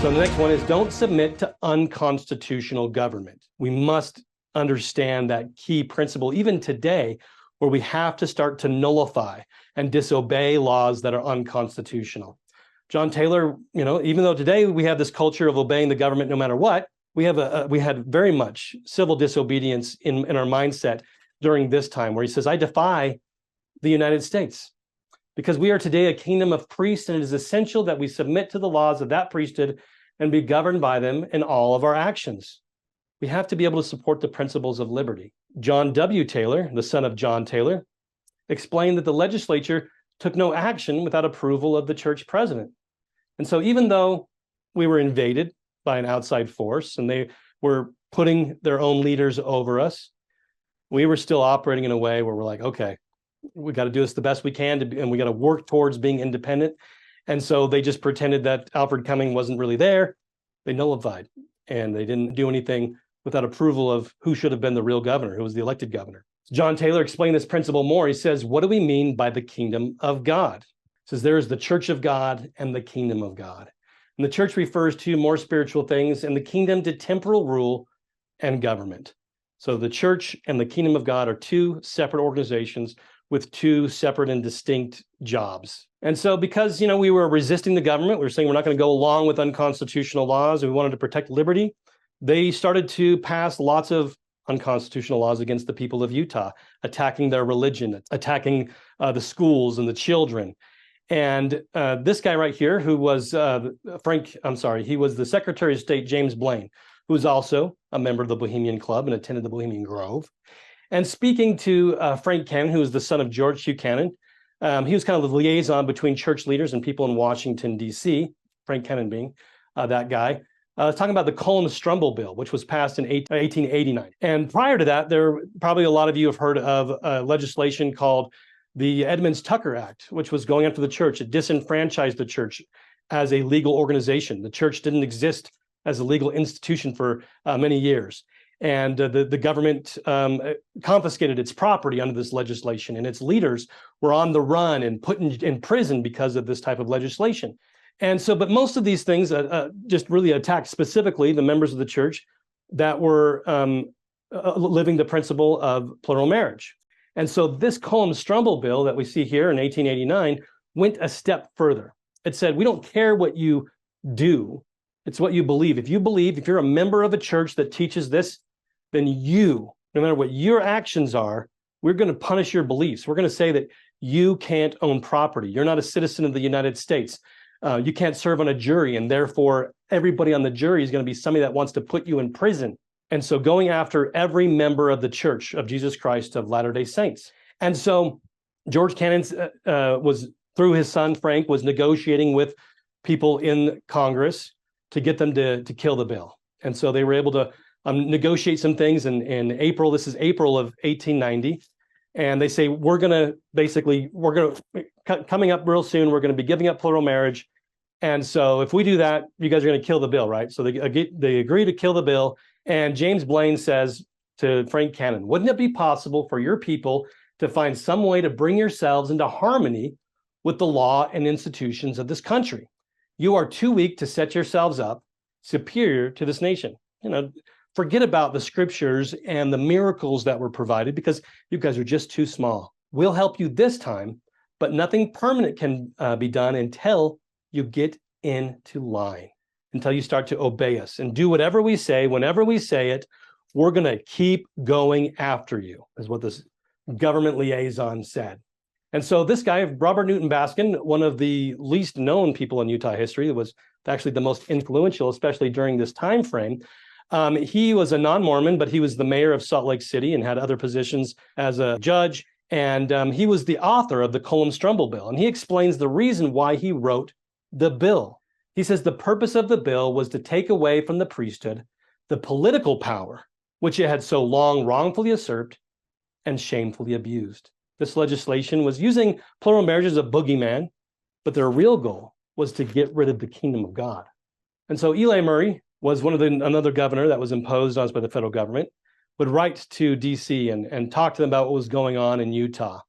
So the next one is don't submit to unconstitutional government. We must understand that key principle, even today, where we have to start to nullify and disobey laws that are unconstitutional. John Taylor, even though today we have this culture of obeying the government no matter what, we had very much civil disobedience in our mindset during this time, where he says, I defy the United States, because we are today a kingdom of priests, and it is essential that we submit to the laws of that priesthood and be governed by them in all of our actions. We have to be able to support the principles of liberty. John W. Taylor, the son of John Taylor, explained that the legislature took no action without approval of the church president. And so even though we were invaded by an outside force and they were putting their own leaders over us, we were still operating in a way where we're like, okay, we got to do this the best we can, and we got to work towards being independent. And so they just pretended that Alfred Cumming wasn't really there. They nullified, and they didn't do anything without approval of who should have been the real governor, who was the elected governor. John Taylor explained this principle more. He says, what do we mean by the kingdom of God? He says, there is the church of God and the kingdom of God. And the church refers to more spiritual things, and the kingdom to temporal rule and government. So the church and the kingdom of God are two separate organizations with two separate and distinct jobs. And so because, we were resisting the government, we were saying we're not going to go along with unconstitutional laws, and we wanted to protect liberty, they started to pass lots of unconstitutional laws against the people of Utah, attacking their religion, attacking the schools and the children. And this guy right here, who was he was the Secretary of State, James Blaine, who was also a member of the Bohemian Club and attended the Bohemian Grove. And speaking to Frank Cannon, who was the son of George Hugh Cannon, he was kind of the liaison between church leaders and people in Washington, D.C., Frank Cannon being that guy, talking about the Cullum-Strumbull Bill, which was passed in 1889. And prior to that, probably a lot of you have heard of legislation called the Edmunds-Tucker Act, which was going after the church. It disenfranchised the church as a legal organization. The church didn't exist as a legal institution for many years. And the government confiscated its property under this legislation, and its leaders were on the run and put in prison because of this type of legislation. And so, but most of these things just really attacked specifically the members of the church that were living the principle of plural marriage. And so this Cullum-Strumbull Bill that we see here in 1889 went a step further. It said, we don't care what you do, it's what you believe. If you're a member of a church that teaches this, then no matter what your actions are, we're going to punish your beliefs. We're going to say that you can't own property. You're not a citizen of the United States. You can't serve on a jury, and therefore everybody on the jury is going to be somebody that wants to put you in prison. And so going after every member of the Church of Jesus Christ of Latter-day Saints. And so George Cannon was, through his son Frank, was negotiating with people in Congress to get them to kill the bill. And so they were able to negotiate some things in April. This is April of 1890. And they say, coming up real soon, we're going to be giving up plural marriage. And so if we do that, you guys are going to kill the bill, right? So they agree to kill the bill. And James Blaine says to Frank Cannon, wouldn't it be possible for your people to find some way to bring yourselves into harmony with the law and institutions of this country? You are too weak to set yourselves up superior to this nation. Forget about the scriptures and the miracles that were provided, because you guys are just too small. We'll help you this time, but nothing permanent can be done until you get into line, until you start to obey us and do whatever we say. Whenever we say it, we're going to keep going after you, is what this government liaison said. And so this guy, Robert Newton Baskin, one of the least known people in Utah history, that was actually the most influential, especially during this time frame. He was a non-Mormon, but he was the mayor of Salt Lake City and had other positions as a judge. And he was the author of the Cullum-Strumbull Bill. And he explains the reason why he wrote the bill. He says the purpose of the bill was to take away from the priesthood the political power, which it had so long wrongfully usurped and shamefully abused. This legislation was using plural marriage as a boogeyman, but their real goal was to get rid of the kingdom of God. And so Eli Murray was another governor that was imposed on us by the federal government, would write to DC and talk to them about what was going on in Utah.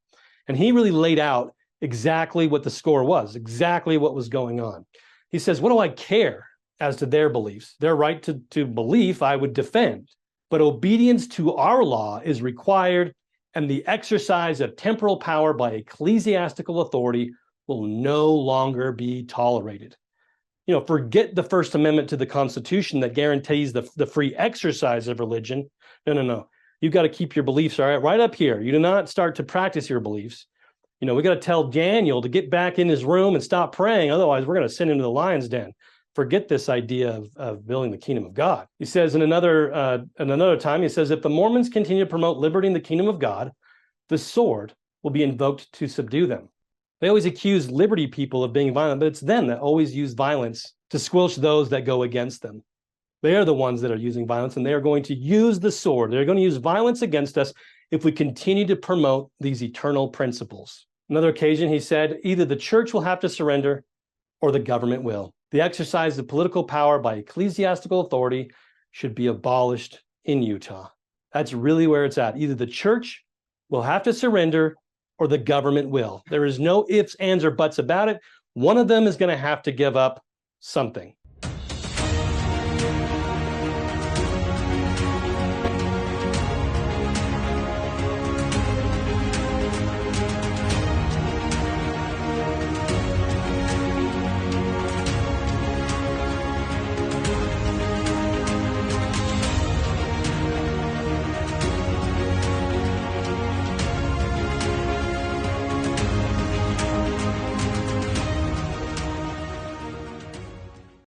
And he really laid out exactly what the score was, exactly what was going on. He says, what do I care as to their beliefs. Their right to belief I would defend, but obedience to our law is required, and the exercise of temporal power by ecclesiastical authority will no longer be tolerated. Forget the First Amendment to the Constitution that guarantees the free exercise of religion. No. You've got to keep your beliefs right up here. You do not start to practice your beliefs. We got to tell Daniel to get back in his room and stop praying. Otherwise, we're going to send him to the lion's den. Forget this idea of building the kingdom of God. He says in another time, he says, if the Mormons continue to promote liberty in the kingdom of God, the sword will be invoked to subdue them. They always accuse liberty people of being violent, but it's them that always use violence to squelch those that go against them. They are the ones that are using violence, and they are going to use the sword. They're going to use violence against us if we continue to promote these eternal principles. Another occasion, he said, either the church will have to surrender or the government will. The exercise of political power by ecclesiastical authority should be abolished in Utah. That's really where it's at. Either the church will have to surrender or the government will. There is no ifs, ands, or buts about it. One of them is going to have to give up something.